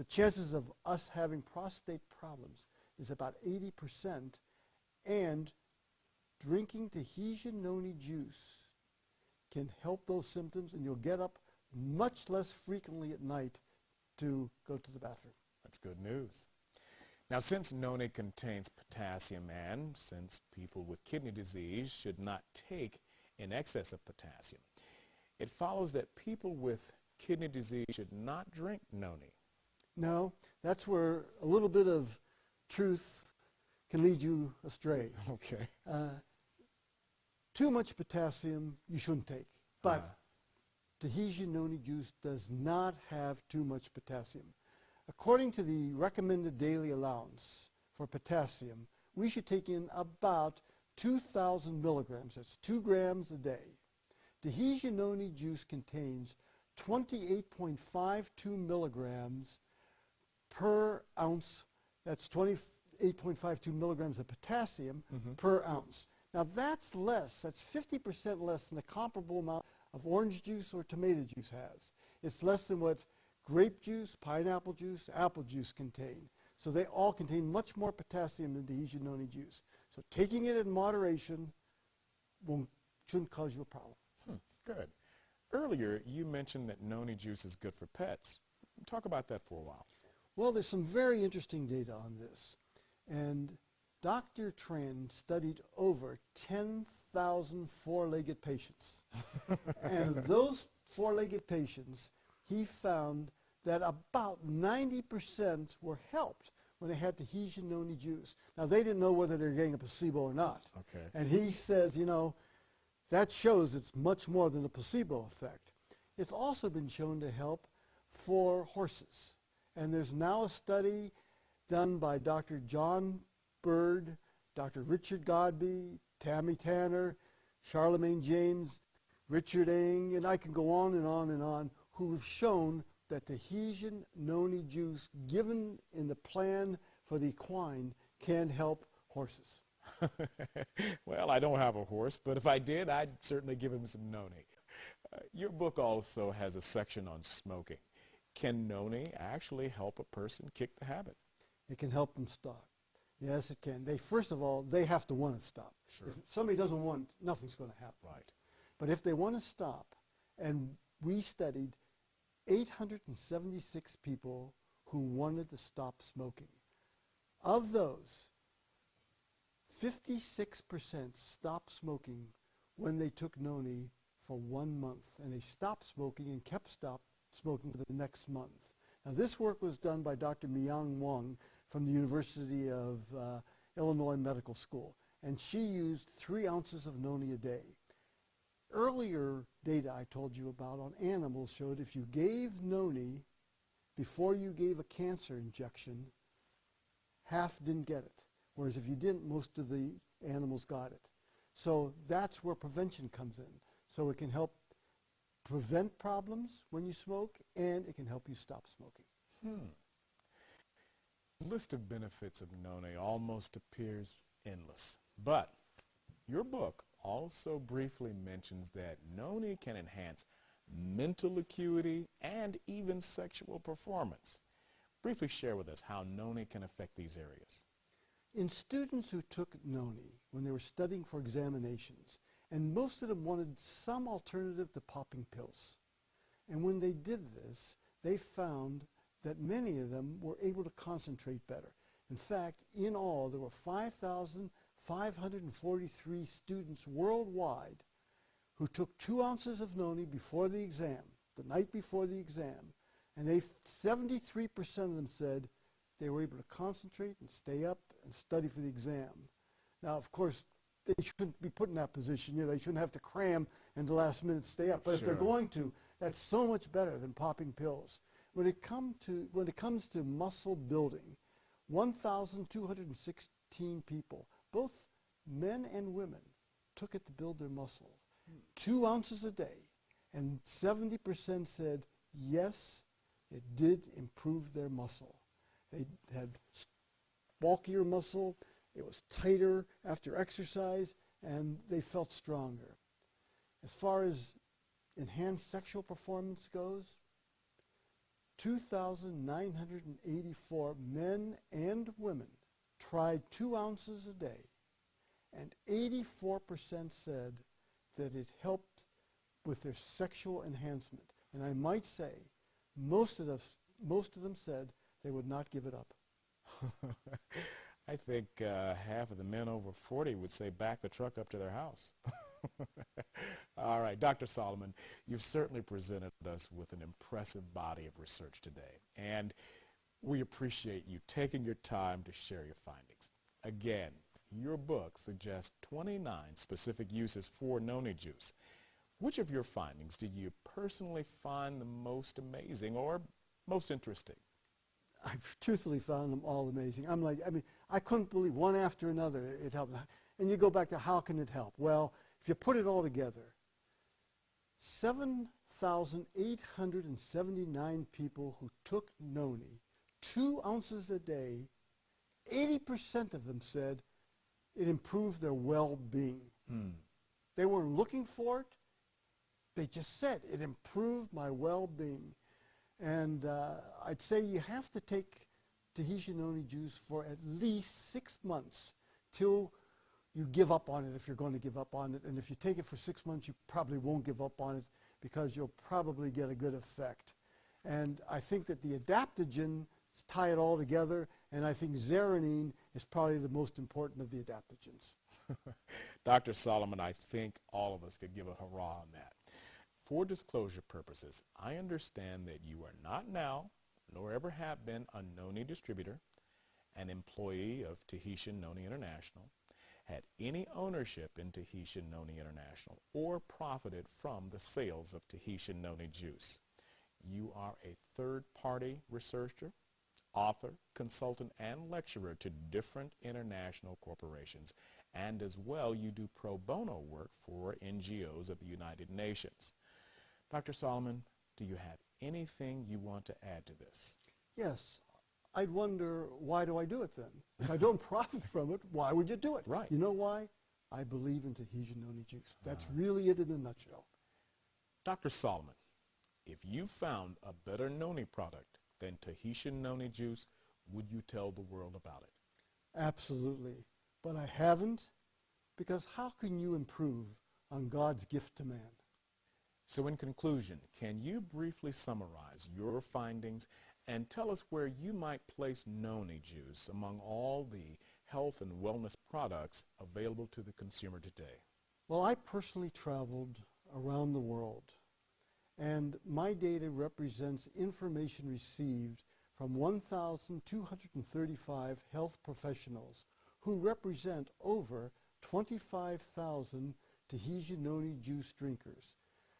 chances of us having prostate problems is about 80%, and drinking Tahitian noni juice can help those symptoms, and you'll get up much less frequently at night to go to the bathroom. That's good news. Now, since noni contains potassium, and since people with kidney disease should not take in excess of potassium, it follows that people with kidney disease should not drink noni. No, that's where a little bit of truth can lead you astray. Okay. Too much potassium you shouldn't take, but Tahitian noni juice does not have too much potassium. According to the recommended daily allowance for potassium, we should take in about 2,000 milligrams. That's 2 grams a day. Tahitian noni juice contains 28.52 milligrams per ounce. That's 28.52 milligrams of potassium per ounce. Now that's less, that's 50% less than the comparable amount of orange juice or tomato juice has. It's less than what grape juice, pineapple juice, apple juice contain. So they all contain much more potassium than Tahitian noni juice. So taking it in moderation shouldn't cause you a problem. Good. Earlier, you mentioned that noni juice is good for pets. Talk about that for a while. Well, there's some very interesting data on this. And Dr. Tran studied over 10,000 four-legged patients. And of those four-legged patients, he found that about 90% were helped when they had Tahitian noni juice. Now, they didn't know whether they were getting a placebo or not. Okay. And he says, you know, that shows it's much more than the placebo effect. It's also been shown to help for horses. And there's now a study done by Dr. John Bird, Dr. Richard Godby, Tammy Tanner, Charlemagne James, Richard Ng, and I can go on and on and on, who've shown that Tahitian noni juice given in the plan for the equine can help horses. Well, I don't have a horse, but if I did, I'd certainly give him some noni. Your book also has a section on smoking. Can noni actually help a person kick the habit? It can help them stop. Yes, it can. First of all, they have to want to stop. Sure. If somebody doesn't want, nothing's going to happen. Right. But if they want to stop, and we studied 876 people who wanted to stop smoking. Of those, 56% stopped smoking when they took noni for 1 month, and they stopped smoking and kept smoking for the next month. Now, this work was done by Dr. Myung Wong from the University of Illinois Medical School, and she used 3 ounces of noni a day. Earlier data I told you about on animals showed if you gave noni before you gave a cancer injection, half didn't get it, whereas if you didn't, most of the animals got it. So that's where prevention comes in. So it can help prevent problems when you smoke, and it can help you stop smoking. The list of benefits of noni almost appears endless, but your book also briefly mentions that noni can enhance mental acuity and even sexual performance. Briefly share with us how noni can affect these areas. In students who took noni when they were studying for examinations, and most of them wanted some alternative to popping pills. And when they did this, they found that many of them were able to concentrate better. In fact, in all, there were 5,543 students worldwide who took 2 ounces of noni before the exam, the night before the exam, and 73% of them said they were able to concentrate and stay up and study for the exam. Now, of course, they shouldn't be put in that position. You know, they shouldn't have to cram and the last minute stay up. But if they're going to, that's so much better than popping pills. When it comes to muscle building, 1,216 people, both men and women, took it to build their muscle. 2 ounces a day, and 70% said yes, it did improve their muscle. They had bulkier muscle, it was tighter after exercise, and they felt stronger. As far as enhanced sexual performance goes, 2,984 men and women tried 2 ounces a day, and 84% said that it helped with their sexual enhancement. And I might say, most of them said they would not give it up. I think half of the men over 40 would say back the truck up to their house. All right, Dr. Solomon, you've certainly presented us with an impressive body of research today, and we appreciate you taking your time to share your findings. Again, your book suggests 29 specific uses for noni juice. Which of your findings do you personally find the most amazing or most interesting? I've truthfully found them all amazing. I couldn't believe one after another it helped. And you go back to how can it help? Well, if you put it all together, 7,879 people who took noni, 2 ounces a day, 80% of them said it improved their well-being. They weren't looking for it. They just said it improved my well-being. And I'd say you have to take Tahitian noni juice for at least 6 months till you give up on it, if you're going to give up on it. And if you take it for 6 months, you probably won't give up on it because you'll probably get a good effect. And I think that the adaptogens tie it all together, and I think zeranine is probably the most important of the adaptogens. Dr. Solomon, I think all of us could give a hurrah on that. For disclosure purposes, I understand that you are not now, nor ever have been, a noni distributor, an employee of Tahitian Noni International, had any ownership in Tahitian Noni International, or profited from the sales of Tahitian noni juice. You are a third-party researcher, author, consultant, and lecturer to different international corporations, and as well you do pro bono work for NGOs of the United Nations. Dr. Solomon, do you have anything you want to add to this? Yes. I'd wonder, why do I do it then? If I don't profit from it, why would you do it? Right. You know why? I believe in Tahitian noni juice. That's really it in a nutshell. Dr. Solomon, if you found a better noni product than Tahitian noni juice, would you tell the world about it? Absolutely. But I haven't, because how can you improve on God's gift to man? So in conclusion, can you briefly summarize your findings and tell us where you might place noni juice among all the health and wellness products available to the consumer today? Well, I personally traveled around the world, and my data represents information received from 1,235 health professionals who represent over 25,000 Tahitian noni juice drinkers.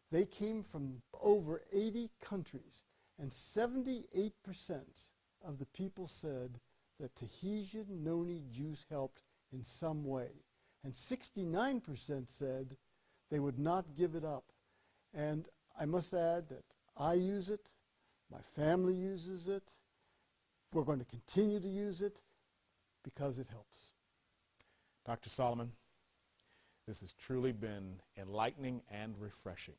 They came from over 80 countries, and 78% of the people said that Tahitian noni juice helped in some way. And 69% said they would not give it up. And I must add that I use it, my family uses it, we're going to continue to use it because it helps. Dr. Solomon, this has truly been enlightening and refreshing.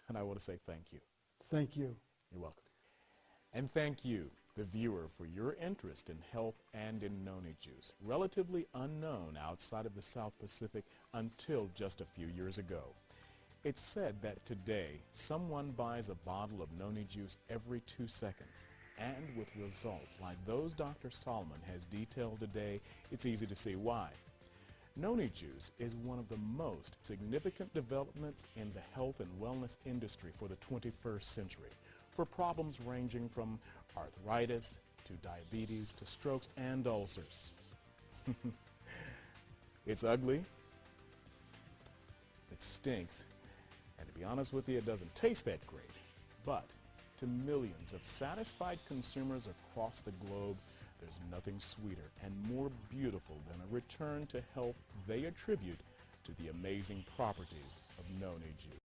And I want to say thank you. Thank you. You're welcome. And thank you, the viewer, for your interest in health and in noni juice, relatively unknown outside of the South Pacific until just a few years ago. It's said that today someone buys a bottle of noni juice every 2 seconds. And with results like those Dr. Solomon has detailed today, it's easy to see why. Noni juice is one of the most significant developments in the health and wellness industry for the 21st century, for problems ranging from arthritis to diabetes to strokes and ulcers. It's ugly, it stinks, and to be honest with you, it doesn't taste that great. But to millions of satisfied consumers across the globe, there's nothing sweeter and more beautiful than a return to health they attribute to the amazing properties of noni juice.